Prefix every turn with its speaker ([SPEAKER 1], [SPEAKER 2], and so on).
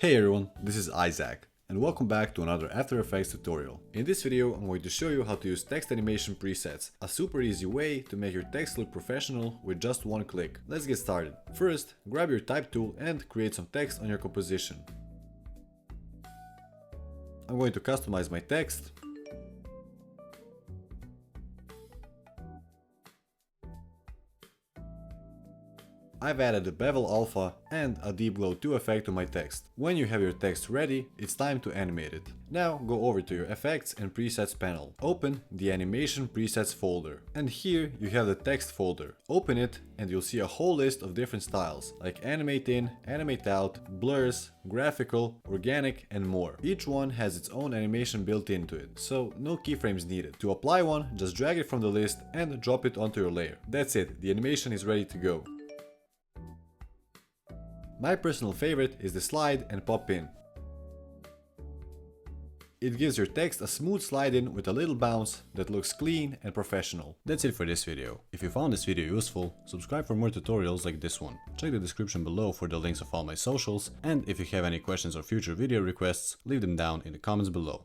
[SPEAKER 1] Hey everyone, this is Isaac, and welcome back to another After Effects tutorial. In this video, I'm going to show you how to use text animation presets, a super easy way to make your text look professional with just one click. Let's get started. First, grab your type tool and create some text on your composition. I'm going to customize my text. I've added a bevel alpha and a deep glow 2 effect to my text. When you have your text ready, it's time to animate it. Now go over to your effects and presets panel. Open the animation presets folder. And here you have the text folder. Open it and you'll see a whole list of different styles like animate in, animate out, blurs, graphical, organic and more. Each one has its own animation built into it, so no keyframes needed. To apply one, just drag it from the list and drop it onto your layer. That's it, the animation is ready to go. My personal favorite is the slide and pop in. It gives your text a smooth slide in with a little bounce that looks clean and professional. That's it for this video. If you found this video useful, subscribe for more tutorials like this one. Check the description below for the links of all my socials, and if you have any questions or future video requests, leave them down in the comments below.